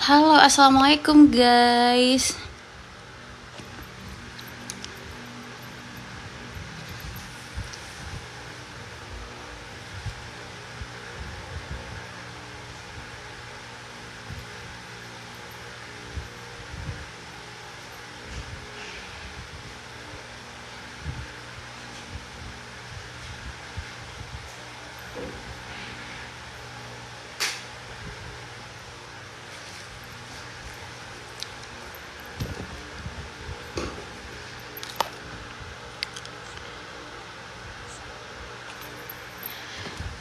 Halo, assalamualaikum guys.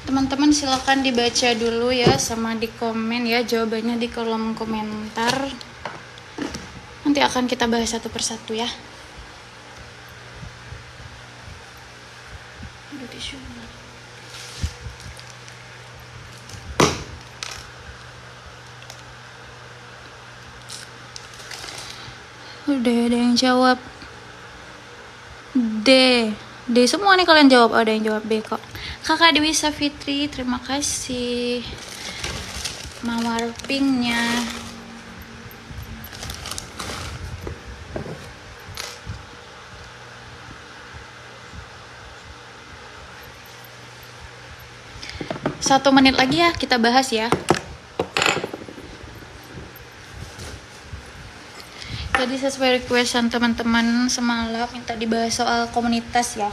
Teman-teman silakan dibaca dulu ya, sama di komen ya jawabannya di kolom komentar. Nanti akan kita bahas satu persatu ya. Aduh, tisu. Udah ada yang jawab D. D semua nih kalian jawab. Ada yang jawab B kok. Kakak Dewi Safitri, terima kasih. Mawar pinknya. Satu menit lagi ya kita bahas ya. Jadi sesuai requestan teman-teman semalam minta dibahas soal komunitas ya.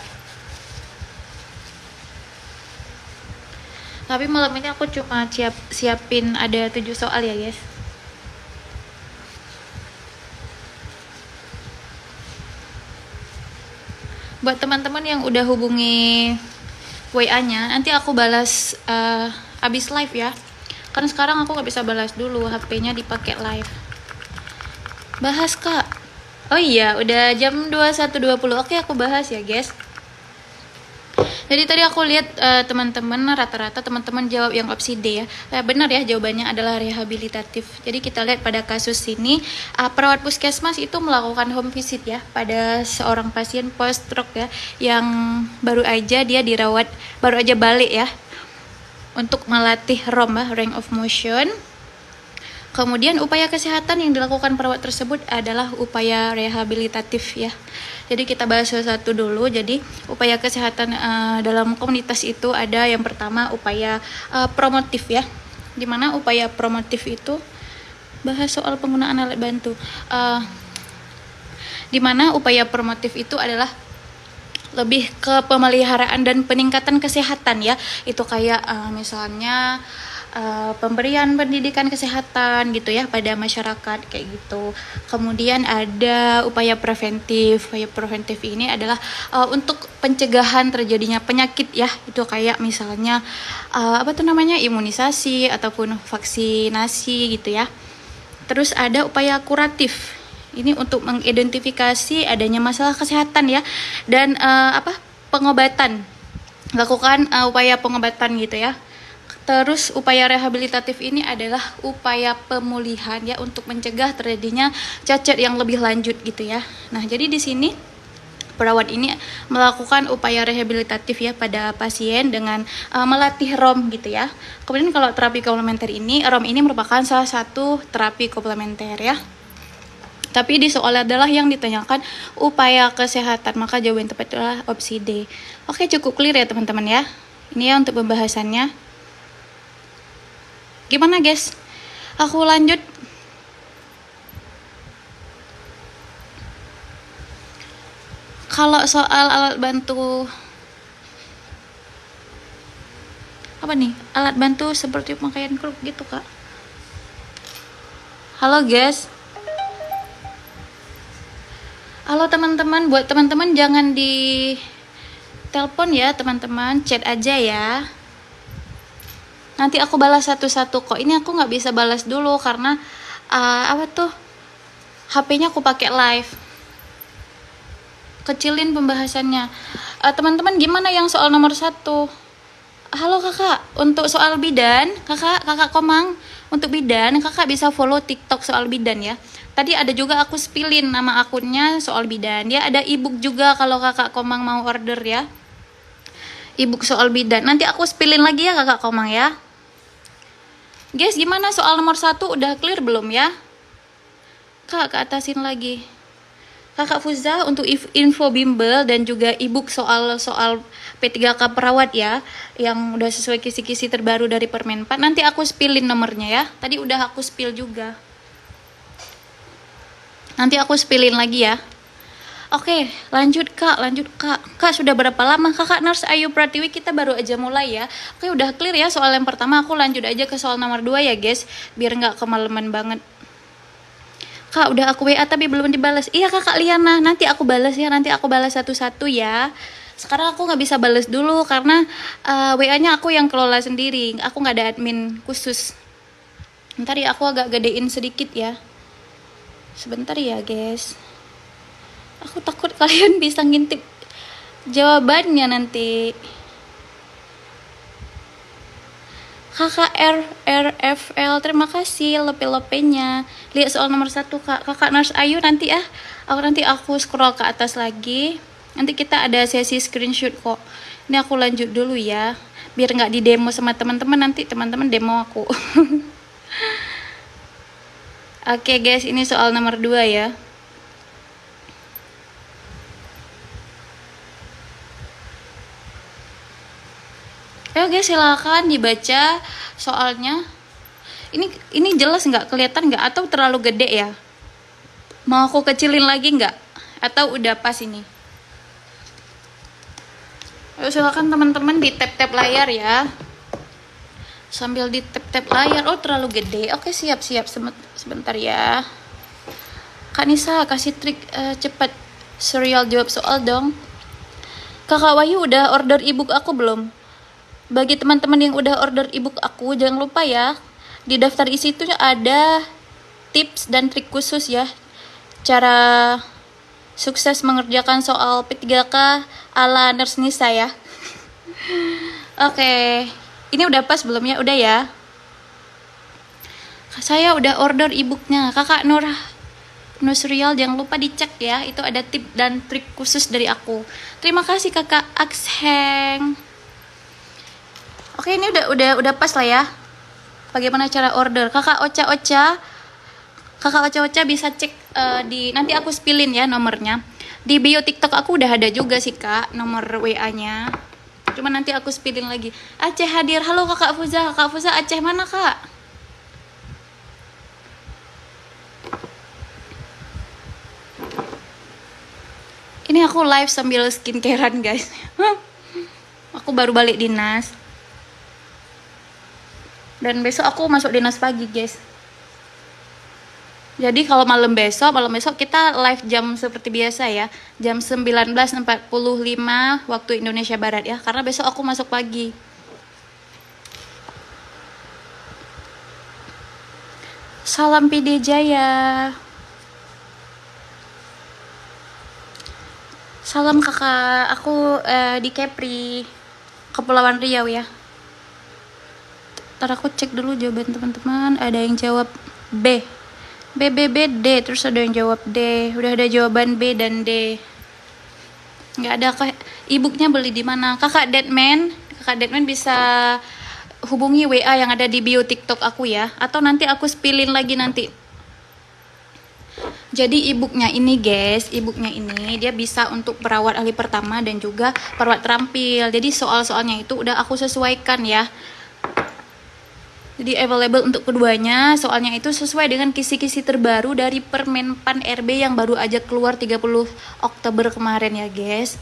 Tapi malam ini aku cuma siapin ada 7 soal ya guys. Buat teman-teman yang udah hubungi WA-nya, nanti aku balas abis live ya. Karena sekarang aku nggak bisa balas dulu, HP-nya dipakai live. Bahas kak. Oh iya, udah jam 21.20. Oke, aku bahas ya guys. Jadi tadi aku lihat teman-teman rata-rata teman-teman jawab yang opsi D ya. Benar ya, jawabannya adalah rehabilitatif. Jadi kita lihat pada kasus ini perawat puskesmas itu melakukan home visit ya pada seorang pasien post stroke ya yang baru aja dia dirawat, baru aja balik ya, untuk melatih ROM ya, range of motion. Kemudian upaya kesehatan yang dilakukan perawat tersebut adalah upaya rehabilitatif ya. Jadi kita bahas satu dulu. Jadi upaya kesehatan dalam komunitas itu ada yang pertama upaya promotif ya. Dimana upaya promotif itu bahas soal penggunaan alat bantu. Dimana upaya promotif itu adalah lebih ke pemeliharaan dan peningkatan kesehatan ya. Itu kayak misalnya pemberian pendidikan kesehatan gitu ya pada masyarakat kayak gitu. Kemudian ada upaya preventif. Upaya preventif ini adalah untuk pencegahan terjadinya penyakit ya. Itu kayak misalnya imunisasi ataupun vaksinasi gitu ya. Terus ada upaya kuratif. Ini untuk mengidentifikasi adanya masalah kesehatan ya, dan pengobatan. Lakukan upaya pengobatan gitu ya. Terus upaya rehabilitatif ini adalah upaya pemulihan ya untuk mencegah terjadinya cacat yang lebih lanjut gitu ya. Nah, jadi di sini perawat ini melakukan upaya rehabilitatif ya pada pasien dengan melatih ROM gitu ya. Kemudian kalau terapi komplementer ini, ROM ini merupakan salah satu terapi komplementer ya. Tapi di soal adalah yang ditanyakan upaya kesehatan, maka jawaban tepat adalah opsi D. Oke, cukup clear ya teman-teman ya. Ini ya untuk pembahasannya. Gimana guys? Aku lanjut. Kalau soal alat bantu apa nih? Alat bantu seperti pemakaian kruk gitu kak. Halo guys. Halo teman-teman, buat teman-teman jangan di telepon ya teman-teman, chat aja ya. Nanti aku balas satu-satu kok. Ini aku nggak bisa balas dulu karena HP-nya aku pakai live. Kecilin pembahasannya. Teman-teman gimana yang soal nomor 1? Halo kakak, untuk soal bidan, kakak Komang, untuk bidan kakak bisa follow TikTok soal bidan ya. Tadi ada juga aku spillin nama akunnya soal bidan. Dia ada ebook juga kalau kakak Komang mau order ya. Ebook soal bidan. Nanti aku spillin lagi ya kakak Komang ya. Guys, gimana soal nomor 1 udah clear belum ya? Kak, ke atasin lagi. Kakak Fuza untuk info bimbel dan juga ebook soal P3K perawat ya, yang udah sesuai kisi-kisi terbaru dari Permenpan. Nanti aku spillin nomornya ya. Tadi udah aku spill juga. Nanti aku spillin lagi ya. Oke, lanjut Kak. Kak, sudah berapa lama Kakak Nurse Ayu Pratiwi? Kita baru aja mulai ya. Oke, udah clear ya soal yang pertama. Aku lanjut aja ke soal nomor 2 ya guys, biar nggak kemalaman banget. Kak, udah aku WA tapi belum dibalas. Iya Kakak Liana, nanti aku balas ya. Nanti aku balas satu-satu ya. Sekarang aku nggak bisa balas dulu karena WA-nya aku yang kelola sendiri. Aku nggak ada admin khusus. Ntar ya aku agak gedein sedikit ya. Sebentar ya guys. Aku takut kalian bisa ngintip jawabannya nanti. Kakak RFL, terima kasih lepe-lepenya. Lihat soal nomor 1 Kak. Kakak Nurse Ayu nanti ya. Aku scroll ke atas lagi. Nanti kita ada sesi screenshot kok. Ini aku lanjut dulu ya. Biar nggak di demo sama teman-teman, nanti teman-teman demo aku. Oke guys, ini soal nomor 2 ya. Oke, silakan dibaca soalnya. Ini jelas nggak, kelihatan nggak, atau terlalu gede ya? Mau aku kecilin lagi nggak? Atau udah pas ini? Ayo silakan teman-teman di tap-tap layar ya. Sambil di tap-tap layar. Oh, terlalu gede. Oke, siap sebentar ya. Kak Nisa, kasih trik cepat serial jawab soal dong. Kakak Wahyu udah order ebook aku belum? Bagi teman-teman yang udah order ebook aku, jangan lupa ya, di daftar isi itu ada tips dan trik khusus ya, cara sukses mengerjakan soal P3K ala Nurse Nisa ya. Oke, ini udah pas belum ya? Udah ya. Saya udah order ebooknya. Kakak Nusrial, jangan lupa dicek ya, itu ada tip dan trik khusus dari aku. Terima kasih Kakak Aksheng. Oke, ini udah pas lah ya. Bagaimana cara order? Kakak Ocha bisa cek nanti aku spillin ya nomornya. Di bio TikTok aku udah ada juga sih Kak, nomor WA-nya. Cuma nanti aku spillin lagi. Aceh hadir. Halo Kakak Fuza. Kakak Fuza Aceh mana Kak? Ini aku live sambil skincarean guys. Aku baru balik dinas. Dan besok aku masuk dinas pagi guys. Jadi kalau malam besok kita live jam seperti biasa ya, jam 19.45 waktu Indonesia Barat ya, karena besok aku masuk pagi. Salam PD Jaya. Salam kakak, aku di Kepri, Kepulauan Riau ya. Ntar aku cek dulu jawaban teman-teman. Ada yang jawab B, D, terus ada yang jawab D. Udah ada jawaban B dan D. Nggak ada e-booknya beli di mana? Kakak Deadman bisa hubungi WA yang ada di bio TikTok aku ya. Atau nanti aku spillin lagi nanti. Jadi e-booknya ini guys, dia bisa untuk perawat ahli pertama dan juga perawat terampil. Jadi soal-soalnya itu udah aku sesuaikan ya. Jadi available untuk keduanya, soalnya itu sesuai dengan kisi-kisi terbaru dari Permenpan RB yang baru aja keluar 30 Oktober kemarin ya guys.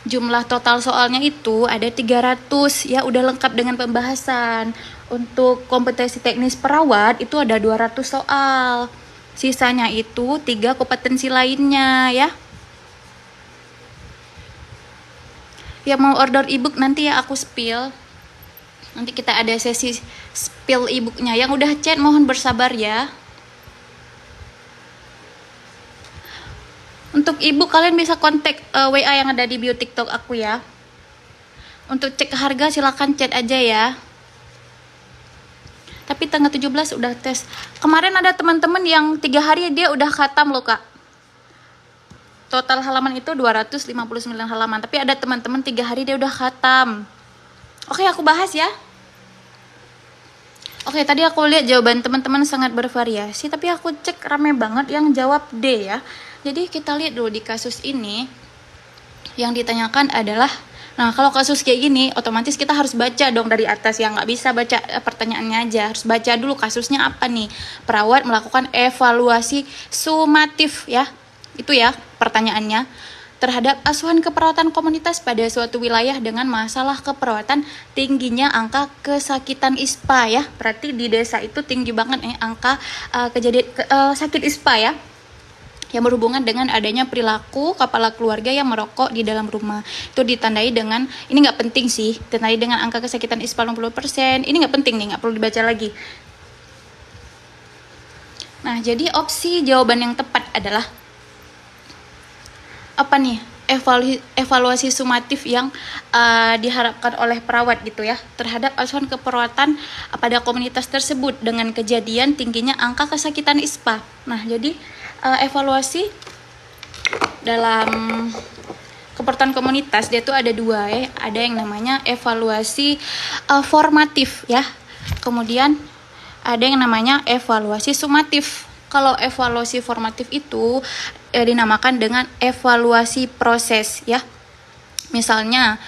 Jumlah total soalnya itu ada 300 ya, udah lengkap dengan pembahasan. Untuk kompetensi teknis perawat itu ada 200 soal. Sisanya itu 3 kompetensi lainnya ya. Yang mau order ebook nanti ya aku spill. Nanti kita ada sesi spill e-booknya. Yang udah chat mohon bersabar ya. Untuk e-book kalian bisa kontak WA yang ada di bio TikTok aku ya. Untuk cek harga silakan chat aja ya. Tapi tanggal 17 udah tes. Kemarin ada teman-teman yang 3 hari dia udah khatam loh Kak. Total halaman itu 259 halaman. Tapi ada teman-teman 3 hari dia udah khatam. Oke, aku bahas ya. Oke, tadi aku lihat jawaban teman-teman sangat bervariasi, tapi aku cek rame banget yang jawab D ya. Jadi kita lihat dulu di kasus ini, yang ditanyakan adalah, nah kalau kasus kayak gini, otomatis kita harus baca dong dari atas ya, nggak bisa baca pertanyaannya aja, harus baca dulu kasusnya apa nih. Perawat melakukan evaluasi sumatif ya, itu ya pertanyaannya, terhadap asuhan keperawatan komunitas pada suatu wilayah dengan masalah keperawatan tingginya angka kesakitan ISPA ya. Berarti di desa itu tinggi banget nih angka kejadian sakit ISPA ya, yang berhubungan dengan adanya perilaku kepala keluarga yang merokok di dalam rumah. Itu ditandai dengan, ini nggak penting sih, ditandai dengan angka kesakitan ISPA 60%. Ini nggak penting nih, nggak perlu dibaca lagi. Nah, jadi opsi jawaban yang tepat adalah apa nih, evaluasi sumatif yang diharapkan oleh perawat gitu ya, terhadap asuhan keperawatan pada komunitas tersebut dengan kejadian tingginya angka kesakitan ISPA. Nah, jadi evaluasi dalam keperawatan komunitas dia tuh ada dua ya, ada yang namanya evaluasi formatif ya, kemudian ada yang namanya evaluasi sumatif. Kalau evaluasi formatif itu dinamakan dengan evaluasi proses ya. Misalnya,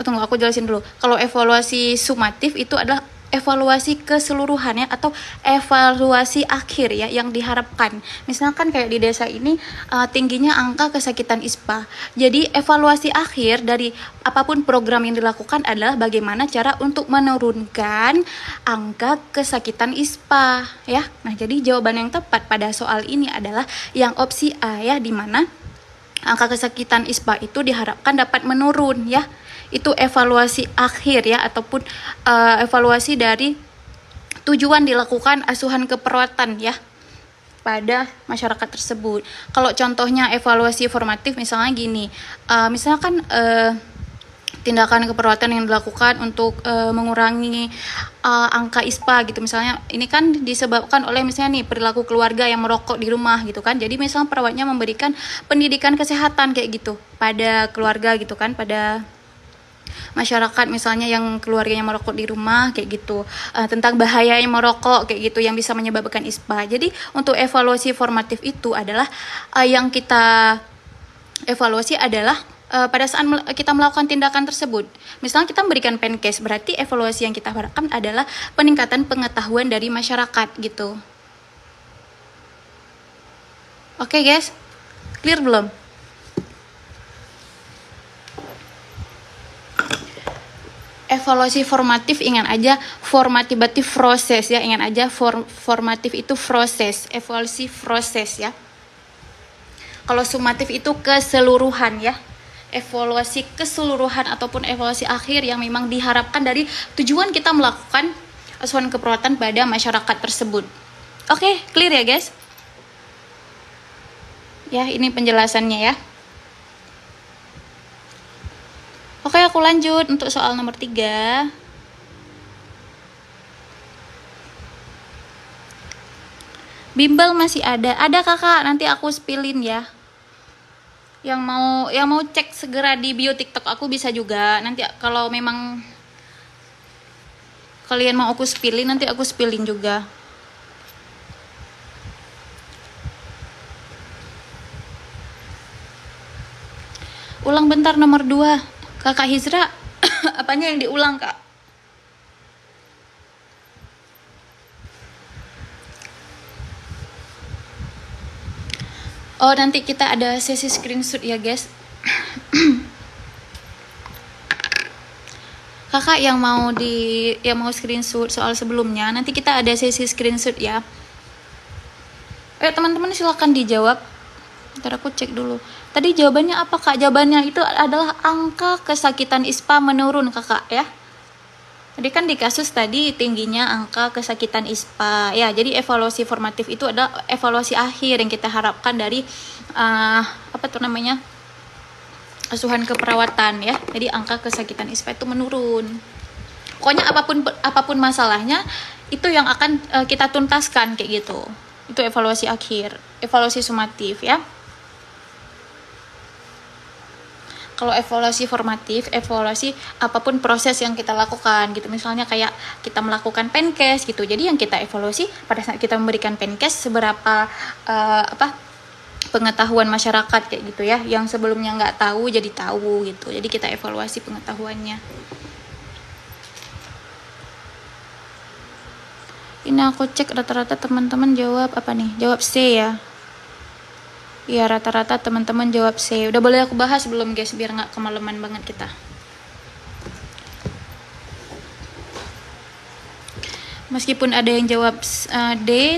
tunggu aku jelasin dulu. Kalau evaluasi sumatif itu adalah evaluasi keseluruhannya atau evaluasi akhir ya yang diharapkan. Misalkan kayak di desa ini tingginya angka kesakitan ISPA. Jadi evaluasi akhir dari apapun program yang dilakukan adalah bagaimana cara untuk menurunkan angka kesakitan ISPA ya. Nah, jadi jawaban yang tepat pada soal ini adalah yang opsi A ya, di mana angka kesakitan ISPA itu diharapkan dapat menurun ya. Itu evaluasi akhir ya, ataupun evaluasi dari tujuan dilakukan asuhan keperawatan ya pada masyarakat tersebut. Kalau contohnya evaluasi formatif misalnya gini, misalkan tindakan keperawatan yang dilakukan untuk mengurangi angka ISPA gitu. Misalnya ini kan disebabkan oleh misalnya nih perilaku keluarga yang merokok di rumah gitu kan. Jadi misalnya perawatnya memberikan pendidikan kesehatan kayak gitu pada keluarga gitu kan, pada masyarakat misalnya yang keluarganya merokok di rumah kayak gitu, tentang bahayanya merokok kayak gitu yang bisa menyebabkan ISPA. Jadi untuk evaluasi formatif itu adalah yang kita evaluasi adalah pada saat kita melakukan tindakan tersebut. Misalnya kita memberikan penkes, berarti evaluasi yang kita harapkan adalah peningkatan pengetahuan dari masyarakat gitu. Oke guys, clear belum? Evaluasi formatif, ingat aja formatif berarti proses ya, ingat aja formatif itu proses, evaluasi proses ya. Kalau sumatif itu keseluruhan ya, evaluasi keseluruhan ataupun evaluasi akhir yang memang diharapkan dari tujuan kita melakukan asuhan keperawatan pada masyarakat tersebut. Oke, clear ya guys? Ya, ini penjelasannya ya. Oke, aku lanjut untuk soal nomor 3. Bimbel masih ada kakak, nanti aku spillin ya. Yang mau cek segera di bio TikTok aku bisa juga. Nanti kalau memang kalian mau aku spillin, nanti aku spillin juga. Ulang bentar nomor 2. Kakak Hizra, apanya yang diulang kak? Oh, nanti kita ada sesi screenshot ya guys. Kakak yang mau screenshot soal sebelumnya, nanti kita ada sesi screenshot ya. Teman-teman silakan dijawab. Ntar aku cek dulu. Tadi jawabannya apa kak? Jawabannya itu adalah angka kesakitan ISPA menurun kakak ya. Jadi kan di kasus tadi tingginya angka kesakitan ISPA ya. Jadi evaluasi formatif itu adalah evaluasi akhir yang kita harapkan dari asuhan keperawatan ya. Jadi angka kesakitan ISPA itu menurun. Pokoknya apapun masalahnya itu yang akan kita tuntaskan kayak gitu. Itu evaluasi akhir, evaluasi sumatif ya. Kalau evaluasi formatif, evaluasi apapun proses yang kita lakukan gitu. Misalnya kayak kita melakukan penkes gitu. Jadi yang kita evaluasi pada saat kita memberikan penkes seberapa pengetahuan masyarakat kayak gitu ya. Yang sebelumnya nggak tahu jadi tahu gitu. Jadi kita evaluasi pengetahuannya. Ini aku cek rata-rata teman-teman jawab apa nih? Jawab C ya. Iya, rata-rata teman-teman jawab C. Udah boleh aku bahas belum guys, biar nggak kemalaman banget kita. Meskipun ada yang jawab D,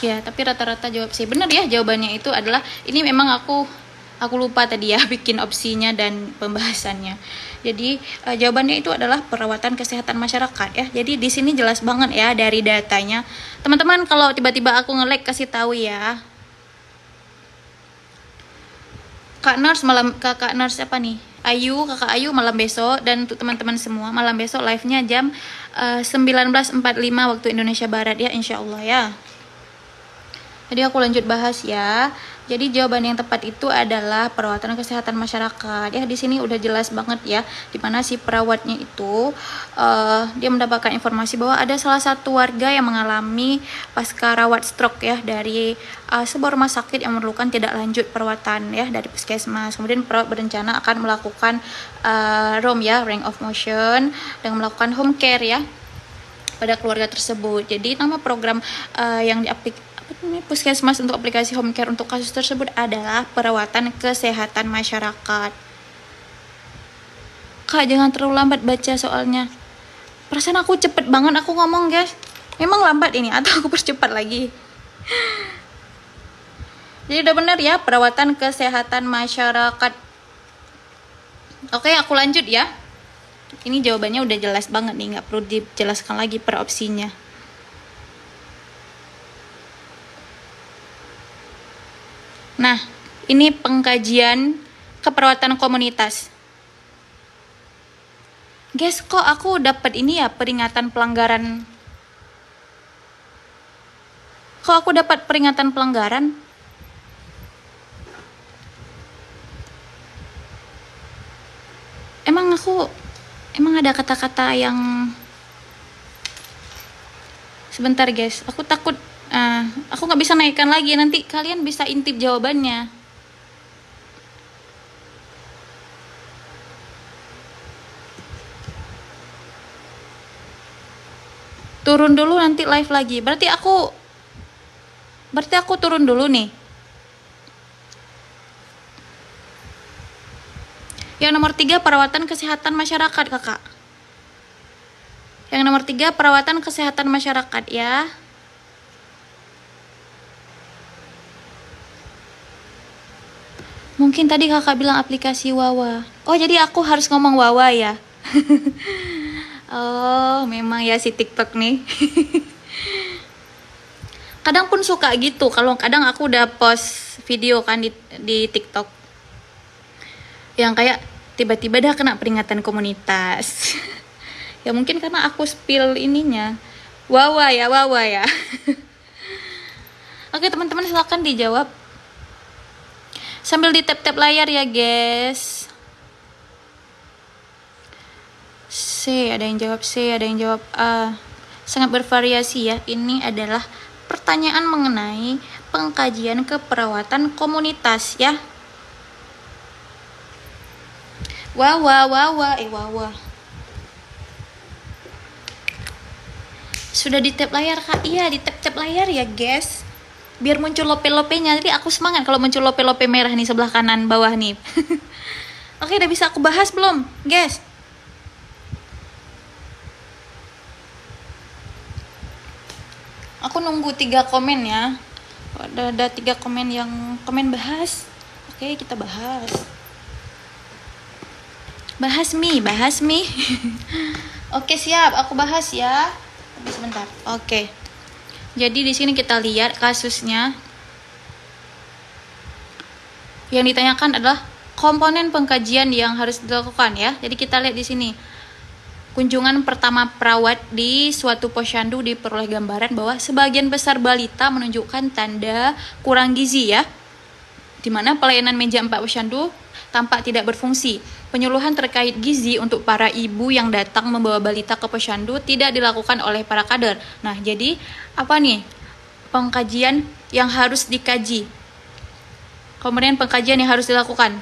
ya tapi rata-rata jawab C. Bener ya, jawabannya itu adalah, ini memang aku lupa tadi ya bikin opsinya dan pembahasannya. Jadi jawabannya itu adalah perawatan kesehatan masyarakat ya. Jadi di sini jelas banget ya dari datanya. Teman-teman kalau tiba-tiba aku nge-lag kasih tahu ya. Kakak Nurse apa nih? Kakak Ayu malam besok, dan untuk teman-teman semua malam besok live-nya jam 19.45 waktu Indonesia Barat ya, insya Allah ya. Jadi aku lanjut bahas ya. Jadi jawaban yang tepat itu adalah perawatan kesehatan masyarakat. Ya di sini udah jelas banget ya, dimana si perawatnya itu dia mendapatkan informasi bahwa ada salah satu warga yang mengalami pasca rawat stroke ya dari sebuah rumah sakit yang memerlukan tidak lanjut perawatan ya dari puskesmas. Kemudian perawat berencana akan melakukan ROM ya, range of motion, dengan melakukan home care ya pada keluarga tersebut. Jadi nama program yang puskesmas untuk aplikasi home care untuk kasus tersebut adalah perawatan kesehatan masyarakat. Kak, jangan terlalu lambat baca soalnya. Perasaan aku cepet banget aku ngomong guys. Memang lambat ini atau aku percepat lagi? Jadi udah benar ya, perawatan kesehatan masyarakat. Oke, aku lanjut ya. Ini jawabannya udah jelas banget nih, nggak perlu dijelaskan lagi per opsinya. Nah, ini pengkajian keperawatan komunitas. Guys, kok aku dapat ini ya, peringatan pelanggaran? Kok aku dapat peringatan pelanggaran? Emang ada kata-kata yang... Sebentar guys, aku takut aku nggak bisa naikkan lagi, nanti kalian bisa intip jawabannya. Turun dulu nanti live lagi. Berarti aku turun dulu nih. Yang nomor 3 perawatan kesehatan masyarakat kakak. Yang nomor 3 perawatan kesehatan masyarakat ya. Mungkin tadi kakak bilang aplikasi Wawa. Oh jadi aku harus ngomong Wawa ya. Oh memang ya si TikTok nih. Kadang pun suka gitu. Kalau kadang aku udah post video kan di TikTok yang kayak tiba-tiba dah kena peringatan komunitas. Ya mungkin karena aku spill ininya. Wawa ya. Oke teman-teman silakan dijawab. Sambil di tap-tap layar ya guys. C, ada yang jawab C, ada yang jawab A. Sangat bervariasi ya. Ini adalah pertanyaan mengenai pengkajian keperawatan komunitas ya. Wawa. Sudah di tap layar kak? Iya, di tap-tap layar ya guys. Biar muncul lope-lopenya. Jadi aku semangat kalau muncul lope-lope merah nih sebelah kanan bawah nih. Oke, udah bisa aku bahas belum, guys? Aku nunggu 3 komen ya. Ada 3 komen yang komen bahas. Oke, kita bahas. Bahas mi. Oke, siap. Aku bahas ya. Tapi sebentar. Oke. Jadi di sini kita lihat kasusnya. Yang ditanyakan adalah komponen pengkajian yang harus dilakukan ya. Jadi kita lihat di sini. Kunjungan pertama perawat di suatu posyandu diperoleh gambaran bahwa sebagian besar balita menunjukkan tanda kurang gizi ya. Di mana pelayanan meja 4 posyandu tampak tidak berfungsi. Penyuluhan terkait gizi untuk para ibu yang datang membawa balita ke posyandu tidak dilakukan oleh para kader. Nah, jadi apa nih pengkajian yang harus dikaji? Kemudian pengkajian yang harus dilakukan.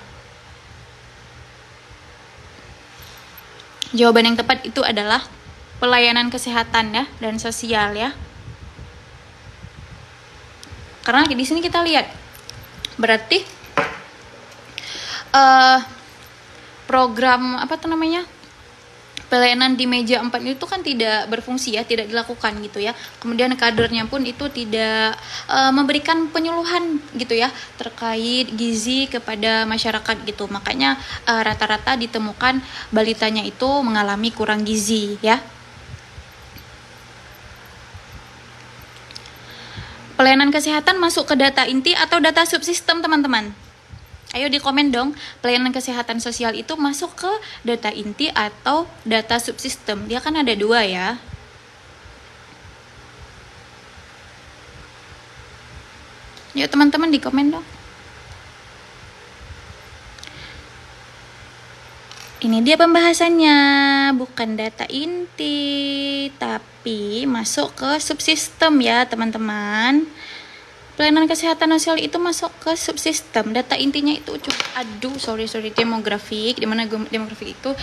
Jawaban yang tepat itu adalah pelayanan kesehatan ya dan sosial ya. Karena di sini kita lihat berarti program pelayanan di meja 4 itu kan tidak berfungsi ya, tidak dilakukan gitu ya. Kemudian kadernya pun itu tidak memberikan penyuluhan gitu ya terkait gizi kepada masyarakat gitu. Makanya rata-rata ditemukan balitanya itu mengalami kurang gizi ya. Pelayanan kesehatan masuk ke data inti atau data subsistem, teman-teman? Ayo di komen dong, pelayanan kesehatan sosial itu masuk ke data inti atau data subsistem? Dia kan ada dua ya. Ya teman-teman di komen dong. Ini dia pembahasannya, bukan data inti, tapi masuk ke subsistem ya teman-teman. Pelayanan kesehatan sosial itu masuk ke subsistem. Data intinya itu demografik. Dimana demografik itu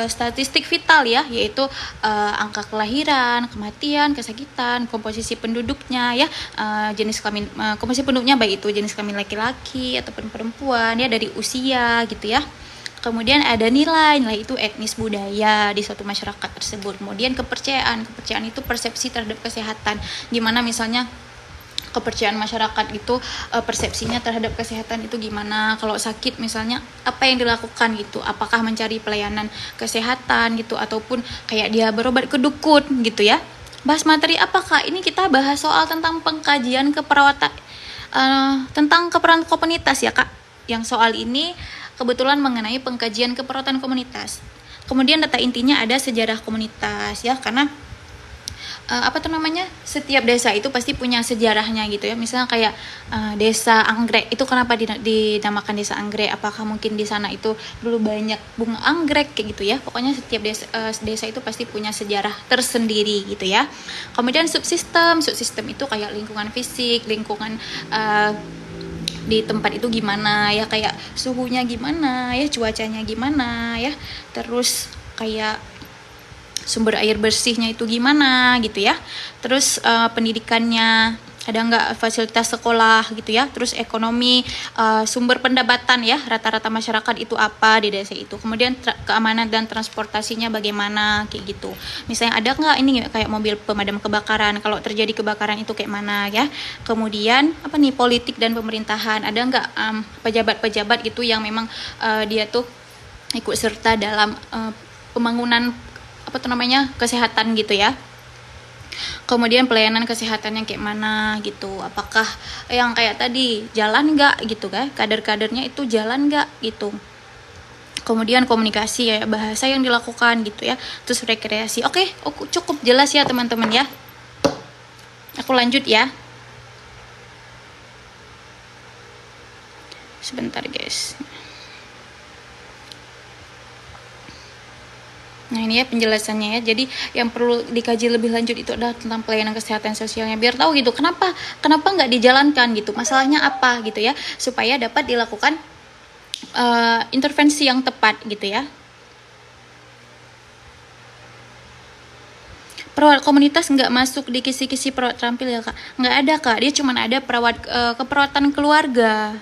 statistik vital ya, yaitu angka kelahiran, kematian, kesakitan, komposisi penduduknya ya, jenis kelamin, komposisi penduduknya baik itu jenis kelamin laki-laki ataupun perempuan ya, dari usia gitu ya. Kemudian ada nilai itu etnis budaya di suatu masyarakat tersebut. Kemudian kepercayaan itu persepsi terhadap kesehatan. Gimana misalnya kepercayaan masyarakat itu persepsinya terhadap kesehatan itu gimana, kalau sakit misalnya apa yang dilakukan gitu, apakah mencari pelayanan kesehatan gitu ataupun kayak dia berobat ke dukun gitu ya. Bahas materi apakah ini? Kita bahas soal tentang pengkajian keperawatan tentang keperawatan komunitas ya Kak. Yang soal ini kebetulan mengenai pengkajian keperawatan komunitas. Kemudian data intinya ada sejarah komunitas ya, karena setiap desa itu pasti punya sejarahnya gitu ya. Misalnya kayak desa anggrek itu kenapa dinamakan desa anggrek, apakah mungkin di sana itu dulu banyak bunga anggrek kayak gitu ya. Pokoknya setiap desa itu pasti punya sejarah tersendiri gitu ya. Kemudian subsistem itu kayak lingkungan fisik, lingkungan di tempat itu gimana ya, kayak suhunya gimana ya, cuacanya gimana ya, terus kayak sumber air bersihnya itu gimana gitu ya, terus pendidikannya ada nggak, fasilitas sekolah gitu ya, terus ekonomi, sumber pendapatan ya, rata-rata masyarakat itu apa di desa itu, kemudian keamanan dan transportasinya bagaimana kayak gitu. Misalnya ada nggak ini kayak mobil pemadam kebakaran, kalau terjadi kebakaran itu kayak mana ya. Kemudian politik dan pemerintahan, ada nggak pejabat-pejabat gitu yang memang dia tuh ikut serta dalam pembangunan kesehatan gitu ya. Kemudian pelayanan kesehatan yang kayak mana gitu, apakah yang kayak tadi jalan nggak gitu kan, kader-kadernya itu jalan nggak gitu. Kemudian komunikasi ya, bahasa yang dilakukan gitu ya, terus rekreasi. Oke, cukup jelas ya teman-teman ya. Aku lanjut ya. Sebentar guys. Nah ini ya penjelasannya ya. Jadi yang perlu dikaji lebih lanjut itu adalah tentang pelayanan kesehatan sosialnya, biar tahu gitu kenapa nggak dijalankan gitu, masalahnya apa gitu ya, supaya dapat dilakukan intervensi yang tepat gitu ya. Perawat komunitas nggak masuk di kisi-kisi perawat terampil ya Kak? Nggak ada Kak, dia cuma ada perawat keperawatan keluarga.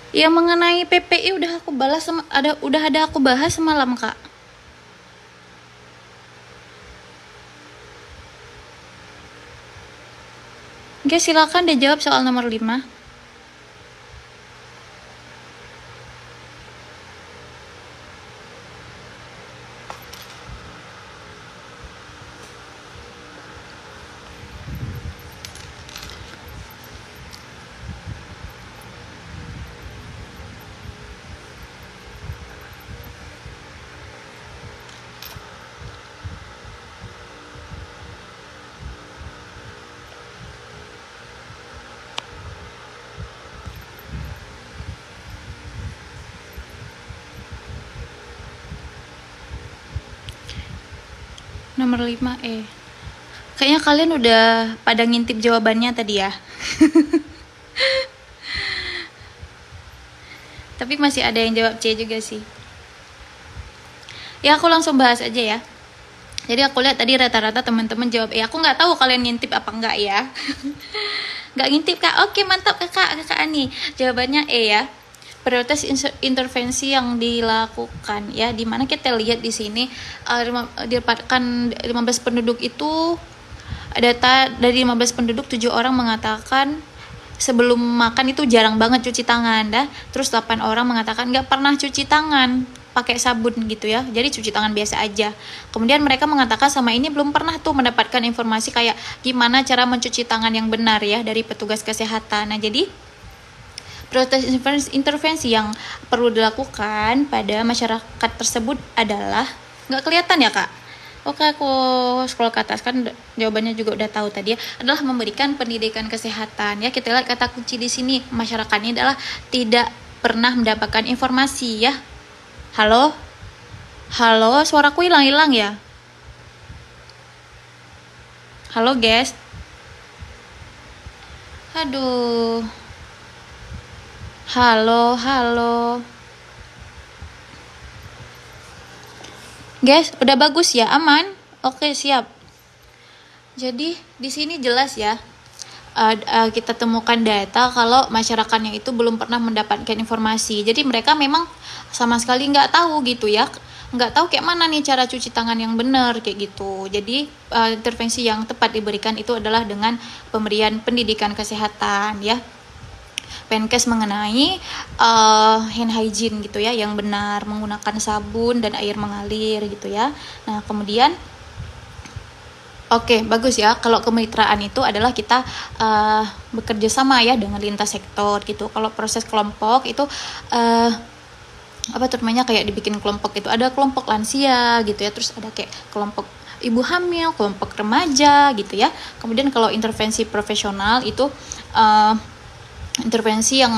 Yang mengenai PPI udah ada aku bahas semalam Kak. Oke, silakan dijawab soal nomor 5. Nomor 5E. Kayaknya kalian udah pada ngintip jawabannya tadi ya. Tapi masih ada yang jawab C juga sih. Ya aku langsung bahas aja ya. Jadi aku lihat tadi rata-rata teman-teman jawab E. Aku nggak tahu kalian ngintip apa enggak ya. Nggak ngintip kak? Oke mantap kakak Ani. Jawabannya E ya. Prioritas intervensi yang dilakukan ya, dimana kita lihat di sini didapatkan 15 penduduk itu, data dari 15 penduduk 7 orang mengatakan sebelum makan itu jarang banget cuci tangan dah. Terus 8 orang mengatakan nggak pernah cuci tangan pakai sabun gitu ya, jadi cuci tangan biasa aja. Kemudian mereka mengatakan sama ini belum pernah tuh mendapatkan informasi kayak gimana cara mencuci tangan yang benar ya dari petugas kesehatan. Nah jadi prioritas intervensi yang perlu dilakukan pada masyarakat tersebut adalah, nggak kelihatan ya kak? Oke, aku scroll ke atas kan jawabannya juga udah tahu tadi ya, adalah memberikan pendidikan kesehatan ya. Kita lihat kata kunci di sini, masyarakat ini adalah tidak pernah mendapatkan informasi ya. Halo? Halo, suaraku hilang-hilang ya? Halo guys? Aduh. Halo. Guys, udah bagus ya? Aman? Oke, siap. Jadi, di sini jelas ya. Kita temukan data kalau masyarakatnya itu belum pernah mendapatkan informasi. Jadi, mereka memang sama sekali nggak tahu gitu ya. Nggak tahu kayak mana nih cara cuci tangan yang benar kayak gitu. Jadi, intervensi yang tepat diberikan itu adalah dengan pemberian pendidikan kesehatan ya. Menkes mengenai hand hygiene gitu ya, yang benar, menggunakan sabun dan air mengalir gitu ya. Nah kemudian oke, bagus ya. Kalau kemitraan itu adalah kita bekerja sama ya dengan lintas sektor gitu. Kalau proses kelompok itu apa tuh namanya, kayak dibikin kelompok itu ada kelompok lansia gitu ya, terus ada kayak kelompok ibu hamil, kelompok remaja gitu ya. Kemudian kalau intervensi profesional itu intervensi yang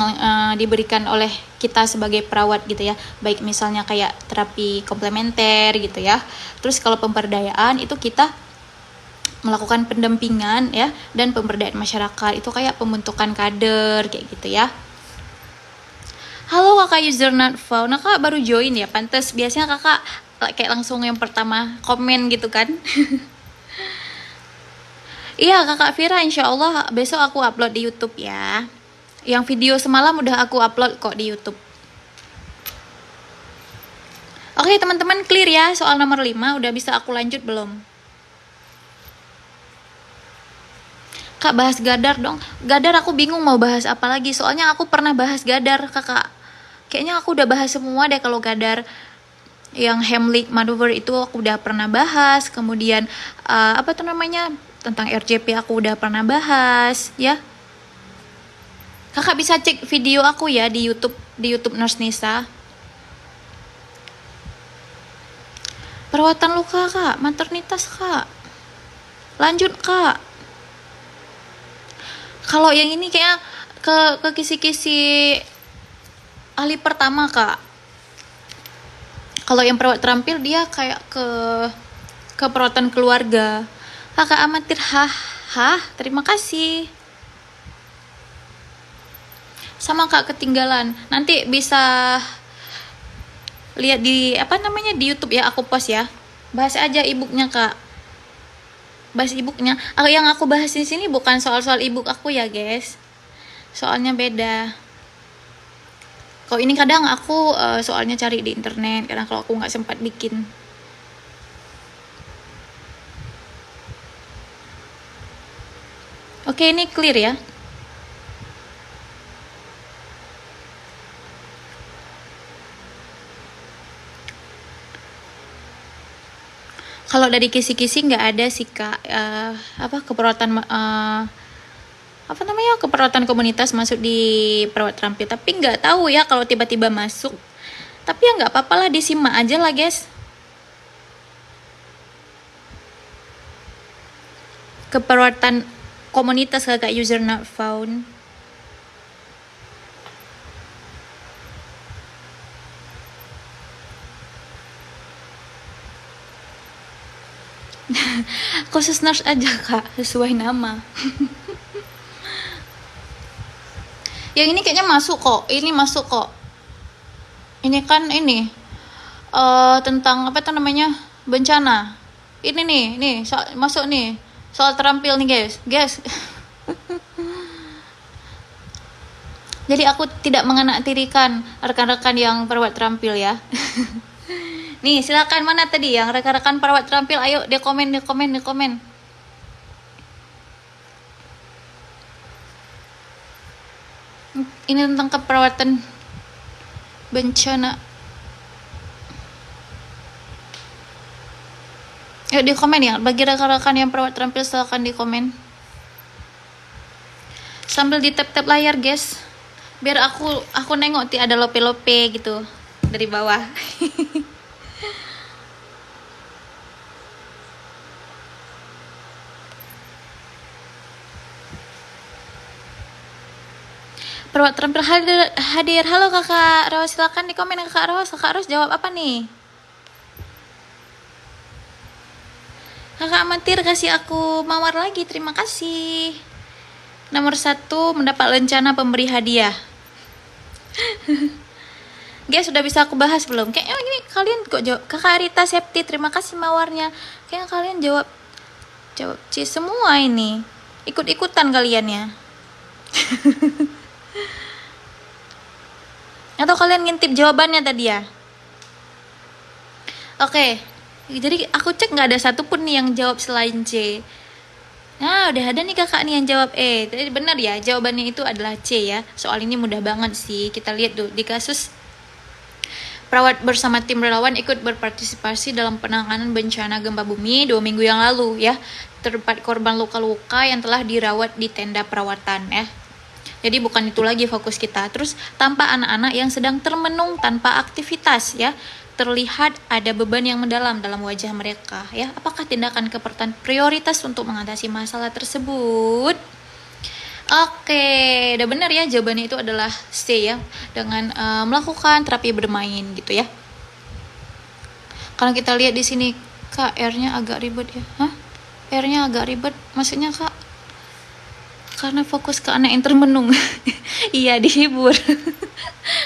diberikan oleh kita sebagai perawat gitu ya, baik misalnya kayak terapi komplementer gitu ya. Terus kalau pemberdayaan itu kita melakukan pendampingan ya, dan pemberdayaan masyarakat itu kayak pembentukan kader kayak gitu ya. Halo kakak user not found. Nah, kakak baru join ya, pantas biasanya kakak kayak langsung yang pertama komen gitu kan. Iya kakak Vira, insya Allah besok aku upload di YouTube ya. Yang video semalam udah aku upload kok di YouTube. Oke teman-teman, clear ya soal nomor 5. Udah bisa aku lanjut belum? Kak bahas Gadar dong. Gadar aku bingung mau bahas apa lagi. Soalnya aku pernah bahas Gadar kakak. Kayaknya aku udah bahas semua deh kalau Gadar. Yang Heimlich maneuver itu aku udah pernah bahas. Kemudian apa tuh namanya, tentang RJP aku udah pernah bahas ya. Kakak bisa cek video aku ya di YouTube Nurse Nisa. Perawatan luka kak, maternitas kak. Lanjut kak. Kalau yang ini kayak ke kisi-kisi ahli pertama kak. Kalau yang perawat terampil dia kayak ke perawatan keluarga. Kakak amatir, terima kasih. Sama kak ketinggalan, nanti bisa lihat di di YouTube ya, aku post ya. Bahas aja ebooknya kak, bahas ebooknya. Yang aku bahas di sini bukan soal ebook aku ya guys, soalnya beda. Kalau ini kadang aku soalnya cari di internet, karena kalau aku nggak sempat bikin. Oke, ini clear ya. Kalau dari kisi-kisi nggak ada sih kak, keperawatan keperawatan komunitas masuk di perawat terampil. Tapi nggak tahu ya kalau tiba-tiba masuk. Tapi ya nggak apa-apa lah, disimak aja lah guys. Keperawatan komunitas kakak user not found. Khusus nurse aja kak, sesuai nama. Yang ini kayaknya masuk kok, ini masuk kok. Ini kan ini tentang apa tuh namanya, bencana. Ini nih masuk nih, soal terampil nih guys. Jadi aku tidak mengenaktirikan rekan-rekan yang perawat terampil ya. Nih silakan, mana tadi yang rekan-rekan perawat terampil, ayo dia komen. Ini tentang keperawatan bencana. Yuk di komen ya, bagi rekan-rekan yang perawat terampil silakan di komen. Sambil di tap-tap layar guys, biar aku nengok ada lope-lope gitu dari bawah. Perawat terampil hadir. Halo kakak Ros, silakan di komen kakak Ros jawab apa nih? Kakak amatir kasih aku mawar lagi, terima kasih. Nomor 1 mendapat rencana pemberi hadiah. Guys, sudah bisa aku bahas belum? Kayaknya ini kalian kok jawab. Kakak Rita Septi, terima kasih mawarnya. Kayaknya kalian jawab C semua ini. Ikut-ikutan kalian ya. Atau kalian ngintip jawabannya tadi ya? Oke. Jadi aku cek nggak ada satupun nih yang jawab selain C. Nah, udah ada nih kakak nih yang jawab E. Jadi benar ya, jawabannya itu adalah C ya. Soal ini mudah banget sih. Kita lihat tuh di kasus perawat bersama tim relawan ikut berpartisipasi dalam penanganan bencana gempa bumi 2 minggu yang lalu ya. Terdapat korban luka-luka yang telah dirawat di tenda perawatan ya. Jadi bukan itu lagi fokus kita. Terus tampak anak-anak yang sedang termenung tanpa aktivitas ya. Terlihat ada beban yang mendalam dalam wajah mereka ya. Apakah tindakan keperluan prioritas untuk mengatasi masalah tersebut? Oke, udah benar ya, jawabannya itu adalah C ya, dengan melakukan terapi bermain gitu ya. Kalau kita lihat di sini Kak, R-nya agak ribet ya. Hah? R-nya agak ribet, maksudnya Kak? Karena fokus ke anak yang termenung. Iya, dihibur.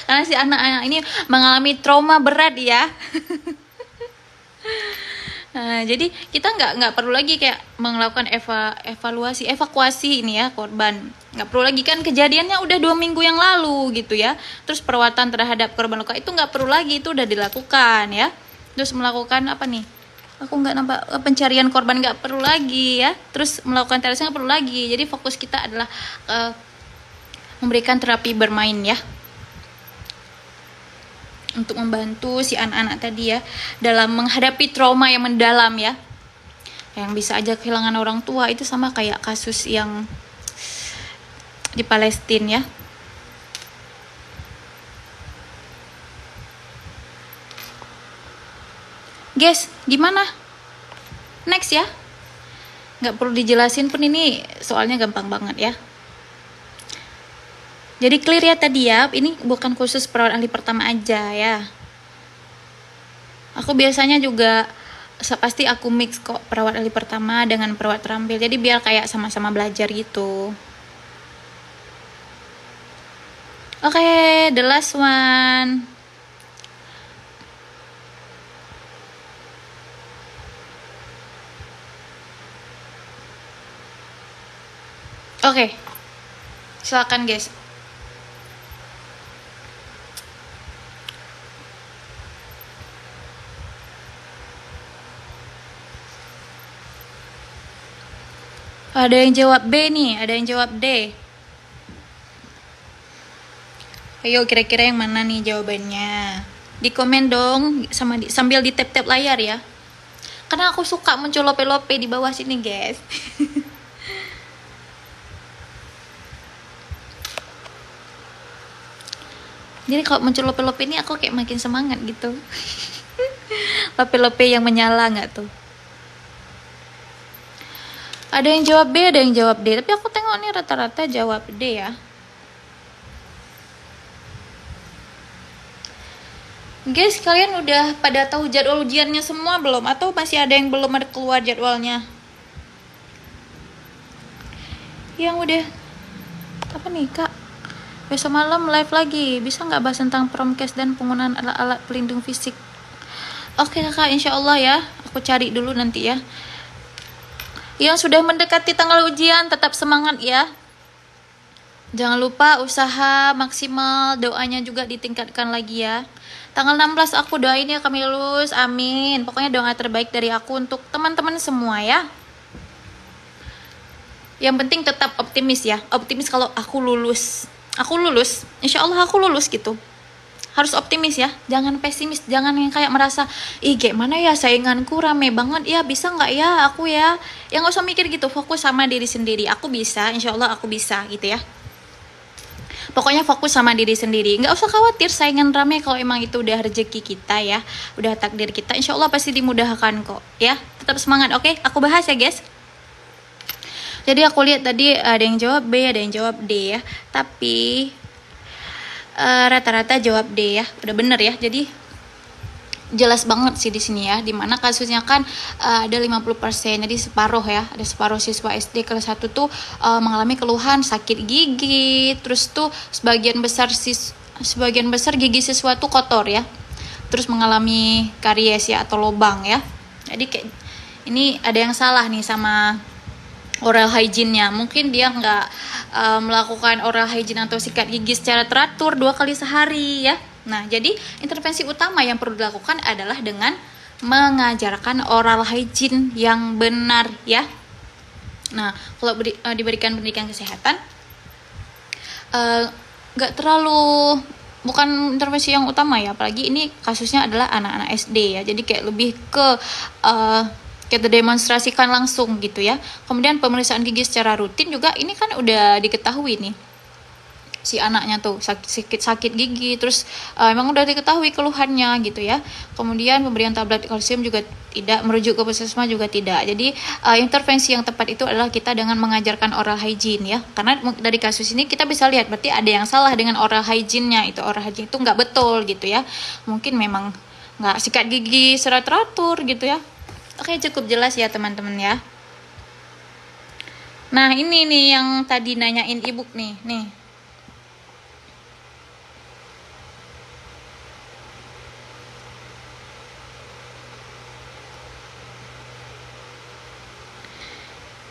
Karena si anak-anak ini mengalami trauma berat ya. Nah, jadi kita nggak perlu lagi kayak melakukan evakuasi ini ya korban. Nggak perlu lagi, kan kejadiannya udah 2 minggu yang lalu gitu ya. Terus perawatan terhadap korban luka itu nggak perlu lagi, itu udah dilakukan ya. Terus melakukan apa nih? Aku nggak nampak pencarian korban, nggak perlu lagi ya. Terus melakukan terorisme nggak perlu lagi. Jadi fokus kita adalah memberikan terapi bermain ya, untuk membantu si anak-anak tadi ya dalam menghadapi trauma yang mendalam ya, yang bisa aja kehilangan orang tua. Itu sama kayak kasus yang di Palestina ya. Guys, gimana? Next ya. Nggak perlu dijelasin pun, ini soalnya gampang banget ya. Jadi clear ya tadi ya, ini bukan khusus perawat ahli pertama aja ya. Aku biasanya juga pasti aku mix kok perawat ahli pertama dengan perawat terampil. Jadi biar kayak sama-sama belajar gitu. Oke, the last one. Oke. Silakan guys. Ada yang jawab B nih, ada yang jawab D. Ayo kira-kira yang mana nih jawabannya? Di komen dong, sambil di tap-tap layar ya. Karena aku suka muncul lope-lope di bawah sini guys. Jadi kalau muncul lope-lope ini aku kayak makin semangat gitu. Lope-lope yang menyala nggak tuh? Ada yang jawab B, ada yang jawab D. Tapi aku tengok nih rata-rata jawab D ya. Guys, kalian udah pada tahu jadwal ujiannya semua belum? Atau masih ada yang belum ada keluar jadwalnya? Yang udah apa nih kak? Besok malam live lagi. Bisa nggak bahas tentang promkes dan penggunaan alat-alat pelindung fisik? Oke kakak, insya Allah ya. Aku cari dulu nanti ya. Yang sudah mendekati tanggal ujian tetap semangat ya. Jangan lupa usaha maksimal, doanya juga ditingkatkan lagi ya. Tanggal 16 aku doain ya kami lulus, amin. Pokoknya doa terbaik dari aku untuk teman-teman semua ya. Yang penting tetap optimis ya. Optimis kalau aku lulus. Aku lulus, insya Allah aku lulus gitu. Harus optimis ya, jangan pesimis, jangan yang kayak merasa ih gimana ya sainganku rame banget ya, bisa nggak ya aku ya. Yang nggak usah mikir gitu, fokus sama diri sendiri. Aku bisa, insya Allah aku bisa gitu ya. Pokoknya fokus sama diri sendiri, nggak usah khawatir saingan rame. Kalau emang itu udah rezeki kita ya, udah takdir kita, insya Allah pasti dimudahkan kok ya. Tetap semangat, oke? Aku bahas ya guys. Jadi aku lihat tadi ada yang jawab B, ada yang jawab D ya. Tapi rata-rata jawab D ya. Udah bener ya. Jadi jelas banget sih di sini ya. Dimana kasusnya kan ada 50%. Jadi separuh ya. Ada separuh siswa SD kelas 1 tuh mengalami keluhan sakit gigi. Terus tuh sebagian besar gigi siswa tuh kotor ya. Terus mengalami karies ya atau lubang ya. Jadi kayak ini ada yang salah nih sama oral hygiene-nya. Mungkin dia nggak melakukan oral hygiene atau sikat gigi secara teratur 2 kali sehari ya. Nah, jadi intervensi utama yang perlu dilakukan adalah dengan mengajarkan oral hygiene yang benar ya. Nah, kalau diberikan pendidikan kesehatan nggak terlalu, bukan intervensi yang utama ya. Apalagi ini kasusnya adalah anak-anak SD ya. Jadi kayak lebih ke kita demonstrasikan langsung gitu ya. Kemudian pemeriksaan gigi secara rutin juga ini kan udah diketahui nih si anaknya tuh sakit gigi, terus emang udah diketahui keluhannya gitu ya. Kemudian pemberian tablet kalsium juga tidak, merujuk ke puskesmas juga tidak. Jadi intervensi yang tepat itu adalah kita dengan mengajarkan oral hygiene ya. Karena dari kasus ini kita bisa lihat berarti ada yang salah dengan oral hygiene-nya. Itu oral hygiene itu nggak betul gitu ya. Mungkin memang nggak sikat gigi secara teratur gitu ya. Oke, cukup jelas ya teman-teman ya. Nah, ini nih yang tadi nanyain ibu nih.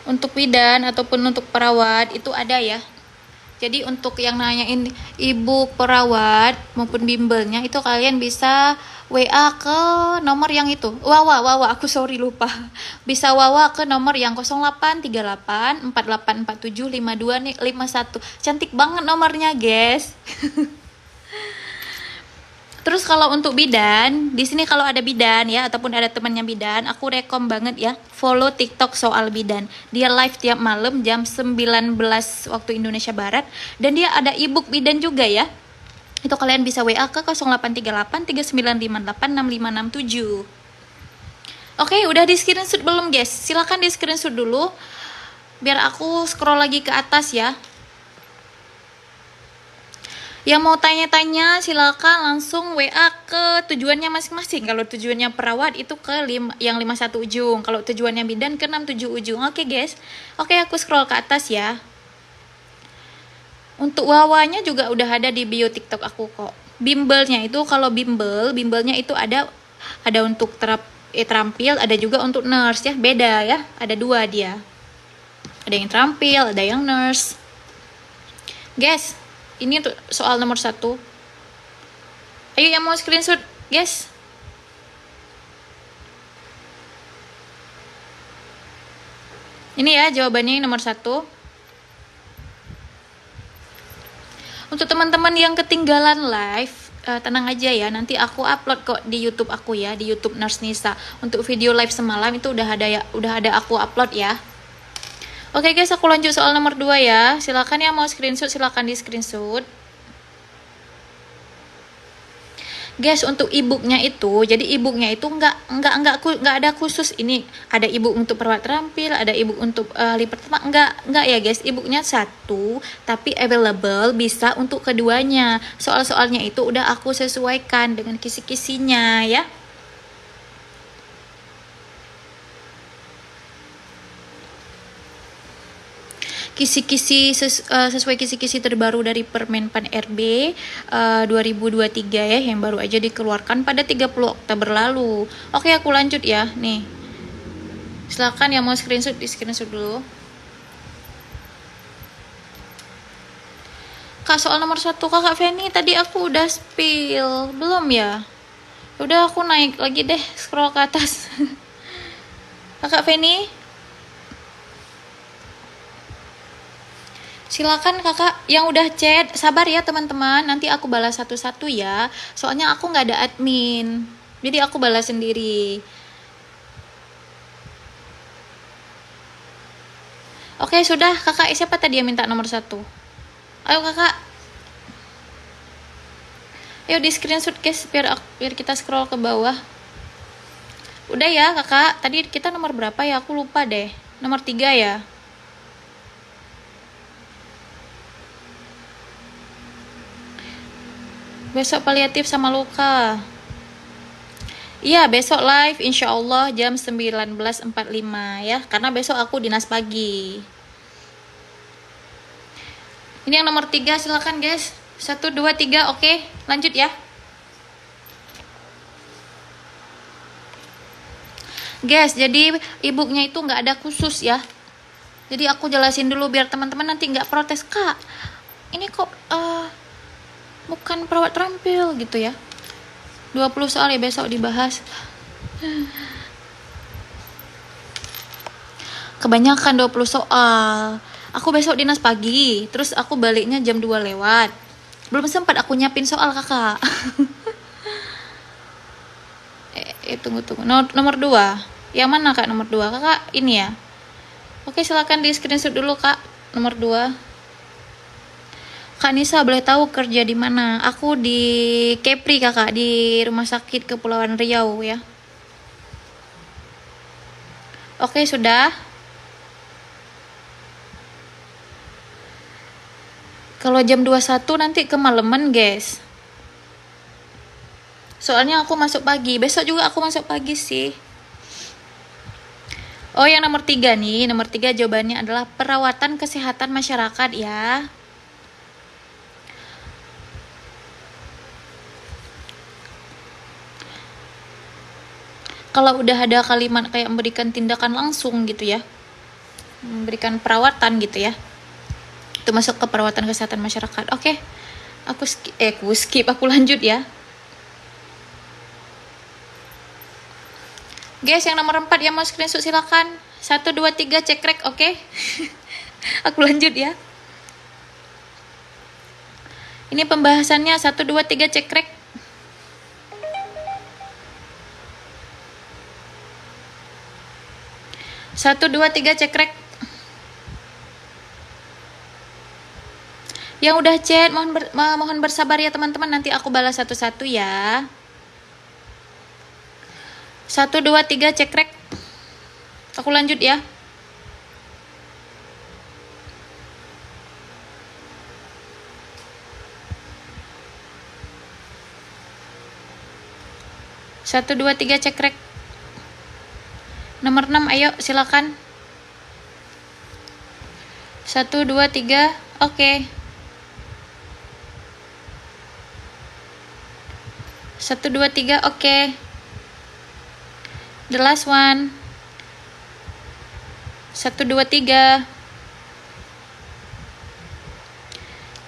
Untuk bidan ataupun untuk perawat itu ada ya. Jadi untuk yang nanyain ibu perawat maupun bimbelnya itu kalian bisa WA ke nomor yang itu. Wawa, aku sorry lupa. Bisa wawa ke nomor yang 0838 4847 5251. Cantik banget nomornya, guys. Terus kalau untuk bidan, di sini kalau ada bidan ya ataupun ada temannya bidan, aku rekom banget ya follow TikTok soal bidan. Dia live tiap malam jam 19 waktu Indonesia Barat dan dia ada ebook bidan juga ya. Itu kalian bisa WA ke 0838 3958 6567. Oke, udah di screenshot belum guys? Silakan di screenshot dulu biar aku scroll lagi ke atas ya. Yang mau tanya-tanya silakan langsung WA ke tujuannya masing-masing. Kalau tujuannya perawat itu ke yang 51 ujung. Kalau tujuannya bidan ke 67 ujung. Oke guys. Oke, aku scroll ke atas ya. Untuk wawanya juga udah ada di bio TikTok aku kok. Bimbelnya itu kalau bimbelnya itu ada untuk terampil, ada juga untuk nurse ya. Beda ya. Ada 2 dia. Ada yang terampil, ada yang nurse. Guys, ini tuh soal nomor 1. Ayo yang mau screenshot, guys. Ini ya jawabannya yang nomor 1. Untuk teman-teman yang ketinggalan live, tenang aja ya. Nanti aku upload kok di YouTube aku ya, di YouTube Nurse Nisa. Untuk video live semalam itu udah ada aku upload ya. Oke guys, aku lanjut soal nomor 2 ya. Silakan yang mau screenshot, silakan di screenshot. Guys, untuk e-booknya itu, jadi e-booknya itu nggak ada khusus ini. Ada e-book untuk perawat terampil, ada e-book untuk lipat lemak, nggak ya guys. E-booknya satu, tapi available bisa untuk keduanya. Soal-soalnya itu udah aku sesuaikan dengan kisi-kisinya ya. Kisi-kisi sesuai kisi-kisi terbaru dari Permenpan RB 2023 ya, yang baru aja dikeluarkan pada 30 Oktober lalu. Oke, aku lanjut ya. Nih, silakan yang mau screenshot di screenshot dulu. Kak, soal nomor 1 Kakak Feni tadi aku udah spill belum ya? Udah, aku naik lagi deh, scroll ke atas. Kakak Feni, silakan kakak yang udah chat, sabar ya teman-teman, nanti aku balas satu-satu ya, soalnya aku nggak ada admin, jadi aku balas sendiri. Oke, sudah kakak, siapa tadi yang minta nomor 1? Ayo kakak, ayo di screenshot guys, biar kita scroll ke bawah. Udah ya kakak, tadi kita nomor berapa ya, aku lupa deh, nomor 3 ya. Besok paliatif sama luka. Iya, besok live insya Allah jam 19.45 ya, karena besok aku dinas pagi. Ini yang nomor 3, silakan guys. 1, 2, 3, oke, lanjut ya. Guys, jadi e-booknya itu nggak ada khusus ya. Jadi aku jelasin dulu biar teman-teman nanti nggak protes, Kak. Ini kok bukan perawat terampil gitu ya. 20 soal ya besok dibahas. Kebanyakan 20 soal. Aku besok dinas pagi, terus aku baliknya jam 2 lewat. Belum sempat aku nyiapin soal kakak. Tunggu. Nomor 2. Yang mana kak nomor 2? Kakak ini ya. Oke, silakan di screenshot dulu kak. Nomor 2. Kak Nisa, boleh tahu kerja di mana? Aku di Kepri kakak, di Rumah Sakit Kepulauan Riau ya. Oke, sudah. Kalau jam 21 nanti kemalaman guys. Soalnya aku masuk pagi. Besok juga aku masuk pagi sih. Oh, yang nomor 3 nih. Nomor 3 jawabannya adalah perawatan kesehatan masyarakat ya. Kalau udah ada kalimat kayak memberikan tindakan langsung gitu ya, memberikan perawatan gitu ya, itu masuk ke perawatan kesehatan masyarakat. Oke, aku skip, aku lanjut ya. Guys, yang nomor 4 yang mau screenshot silakan. 1, 2, 3 cekrek, oke. Aku lanjut ya. Ini pembahasannya 1, 2, 3 cekrek. 1, 2, 3 cekrek. Yang udah chat mohon bersabar ya teman-teman, nanti aku balas satu-satu ya. 1, 2, 3 cekrek. Aku lanjut ya. Satu, dua, tiga cekrek. Nomor 6, ayo silakan. 1, 2, 3, oke. 1, 2, 3, oke. The last one. 1, 2, 3.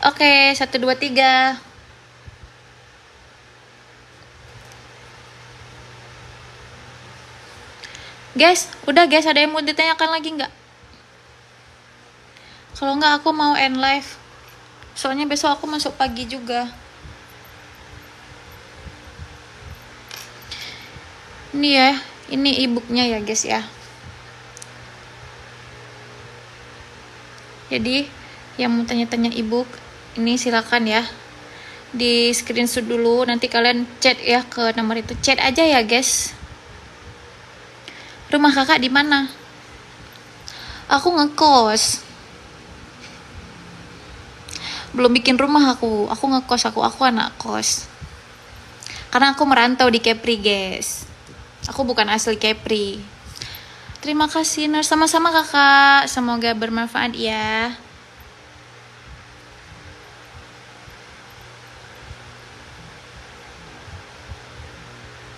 Oke, 1, 2, 3. Guys, udah guys, ada yang mau ditanyakan lagi nggak? Kalau nggak aku mau end live. Soalnya besok aku masuk pagi juga. Ini ya, ini e-booknya ya guys ya. Jadi yang mau tanya-tanya e-book, ini silakan ya. Di screenshot dulu, nanti kalian chat ya ke nomor itu. Chat aja ya guys. Rumah kakak di mana? Aku ngekos. Belum bikin rumah aku ngekos, aku anak kos. Karena aku merantau di Kepri guys. Aku bukan asli Kepri. Terima kasih Nur, sama-sama kakak. Semoga bermanfaat ya.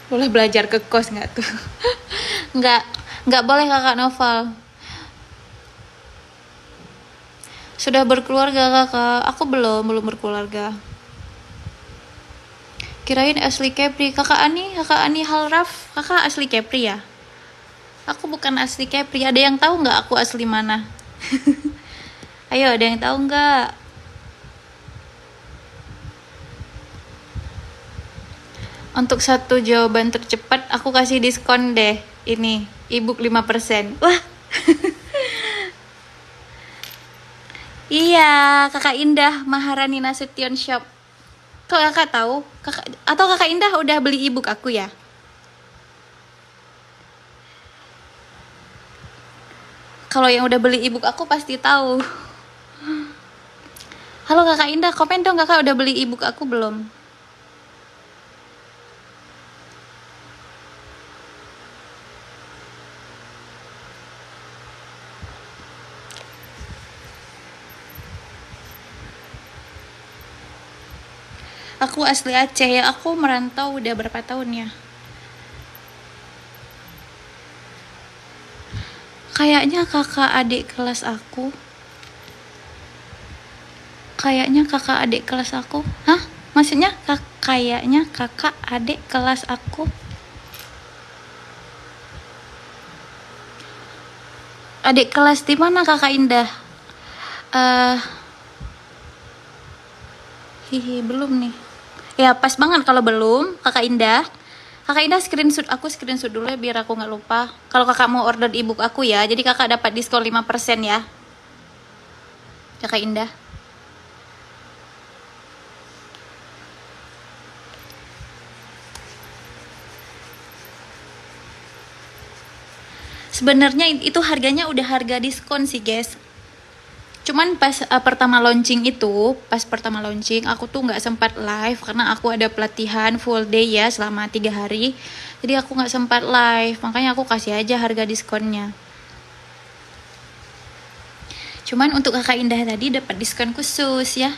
Boleh belajar ke kos nggak tuh? nggak boleh kakak Noval. Sudah berkeluarga kakak? Aku belum berkeluarga. Kirain asli Kepri. Kakak Ani Halraf, kakak asli Kepri ya? Aku bukan asli Kepri. Ada yang tahu nggak aku asli mana? Ayo, ada yang tahu nggak? Untuk satu jawaban tercepat, aku kasih diskon deh. Ini, ebook 5%. Wah. Iya, Kakak Indah Maharani Nasution Shop. Kok kakak tahu? Atau Kakak Indah udah beli ebook aku ya? Kalau yang udah beli ebook aku pasti tahu. Halo Kakak Indah, komen dong kakak udah beli ebook aku belum? Aku asli Aceh ya, aku merantau udah berapa tahun ya? Kayaknya kakak adik kelas aku. Kayaknya kakak adik kelas aku. Hah? Maksudnya kayaknya kakak adik kelas aku. Adik kelas di mana Kakak Indah? Belum nih. Ya pas banget kalau belum, Kakak Indah. Kakak Indah screenshot dulu ya biar aku nggak lupa. Kalau kakak mau order ebook aku ya, jadi kakak dapat diskon 5% ya. Kakak Indah. Sebenarnya itu harganya udah harga diskon sih guys. Cuman pas pertama launching aku tuh nggak sempat live karena aku ada pelatihan full day ya selama 3 hari. Jadi aku nggak sempat live, makanya aku kasih aja harga diskonnya. Cuman untuk Kakak Indah tadi dapat diskon khusus ya.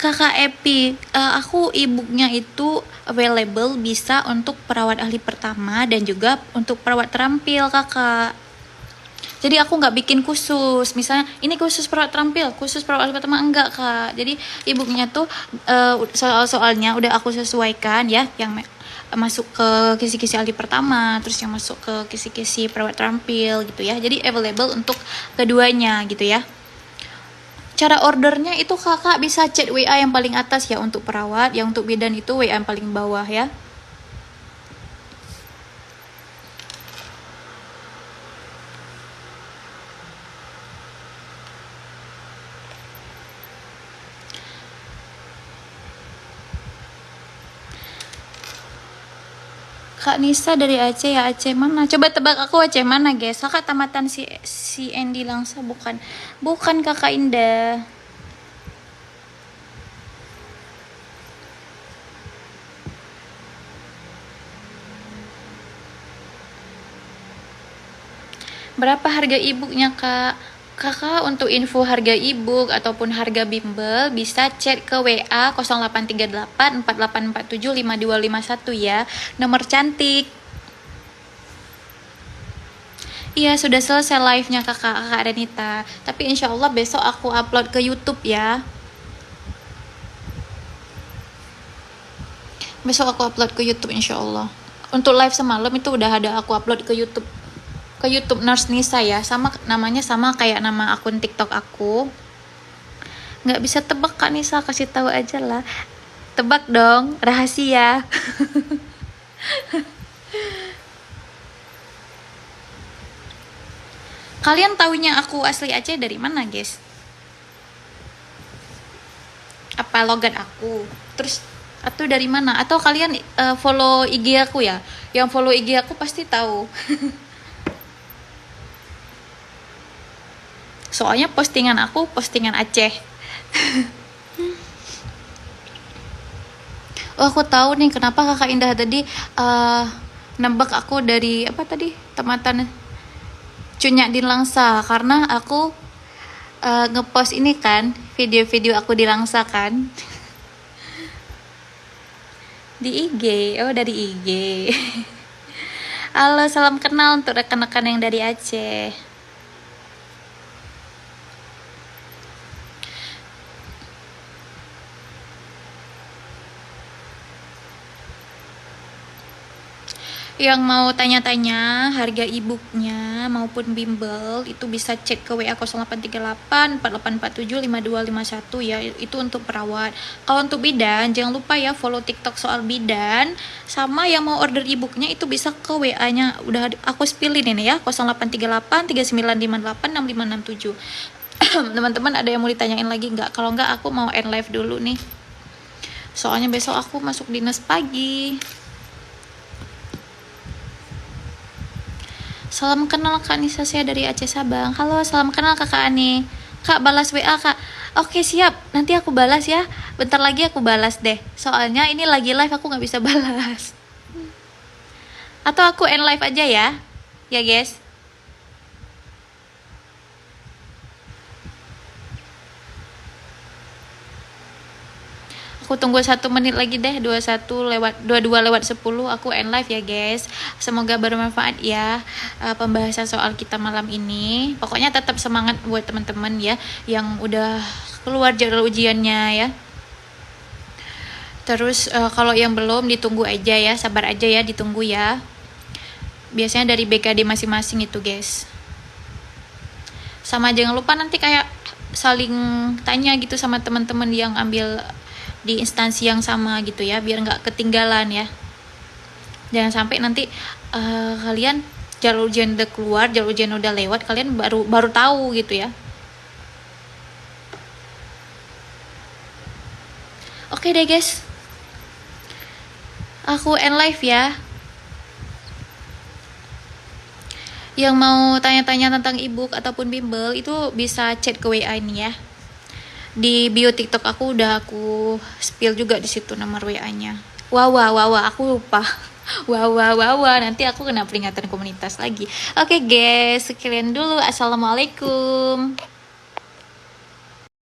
Kakak Epi, aku ebooknya itu available bisa untuk perawat ahli pertama dan juga untuk perawat terampil kakak. Jadi aku nggak bikin khusus, misalnya ini khusus perawat terampil, khusus perawat ahli pertama enggak kak. Jadi ebooknya tuh soal-soalnya udah aku sesuaikan ya, yang masuk ke kisi-kisi ahli pertama, terus yang masuk ke kisi-kisi perawat terampil gitu ya. Jadi available untuk keduanya gitu ya. Cara ordernya itu kakak bisa chat WA yang paling atas ya untuk perawat, yang untuk bidan itu WA yang paling bawah ya. Kak Nisa dari Aceh ya, Aceh mana? Coba tebak aku Aceh mana guys? Kakak tamatan si Andy Langsa bukan? Bukan Kakak Indah. Berapa harga ebooknya kak? Kakak untuk info harga ebook ataupun harga bimbel bisa chat ke WA 0838 4847 5251 ya. Nomor cantik. Iya sudah selesai live-nya kakak Renita. Tapi insya Allah besok aku upload ke YouTube ya. Besok aku upload ke YouTube insya Allah. Untuk live semalam itu udah ada aku upload ke YouTube. Ke YouTube Nurse Nisa ya, sama namanya sama kayak nama akun TikTok aku. Nggak bisa tebak Kak Nisa, kasih tahu aja lah. Tebak dong, rahasia. Kalian taunya aku asli Aceh dari mana guys? apa logat aku. Terus atau dari mana? Atau kalian follow IG aku ya? Yang follow IG aku pasti tahu. Soalnya postingan aku postingan Aceh. Oh, aku tahu nih kenapa Kakak Indah tadi nembak aku dari apa tadi? Tematan Cunyak di Langsa, karena aku ngepost ini kan, video-video aku di Langsa kan. Di IG. Oh, dari IG. Halo, salam kenal untuk rekan-rekan yang dari Aceh. Yang mau tanya-tanya harga e-booknya maupun bimbel itu bisa cek ke WA 0838 4847 5251 ya, itu untuk perawat. Kalau untuk bidan jangan lupa ya follow TikTok soal bidan, sama yang mau order e-booknya itu bisa ke WA-nya udah aku spillin ini ya 0838 3958 6567. Teman-teman ada yang mau ditanyain lagi nggak? Kalau nggak aku mau end live dulu nih, soalnya besok aku masuk dinas pagi. Salam kenal Kak Nisa, saya dari Aceh Sabang. Halo, salam kenal Kakak Ani. Kak, balas WA Kak. Oke, siap, nanti aku balas ya. Bentar lagi aku balas deh, soalnya ini lagi live aku nggak bisa balas. Atau aku end live aja ya. Ya guys. Aku tunggu 1 menit lagi deh, 22 lewat 10 aku end live ya guys. Semoga bermanfaat ya pembahasan soal kita malam ini. Pokoknya tetap semangat buat teman-teman ya yang udah keluar jadwal ujiannya ya. Terus kalau yang belum ditunggu aja ya, sabar aja ya, ditunggu ya. Biasanya dari BKD masing-masing itu guys. Sama jangan lupa nanti kayak saling tanya gitu sama teman-teman yang ambil di instansi yang sama gitu ya, biar nggak ketinggalan ya. Jangan sampai nanti kalian jalur ujian udah keluar, jalur ujian udah lewat, kalian baru tahu gitu ya. Oke deh guys, aku end live ya. Yang mau tanya-tanya tentang ebook ataupun bimbel itu bisa chat ke WA ini ya. Di bio TikTok aku udah aku spill juga di situ nomor WA-nya. Wah, aku lupa. Wah, nanti aku kena peringatan komunitas lagi. Oke guys, sekian dulu. Assalamualaikum.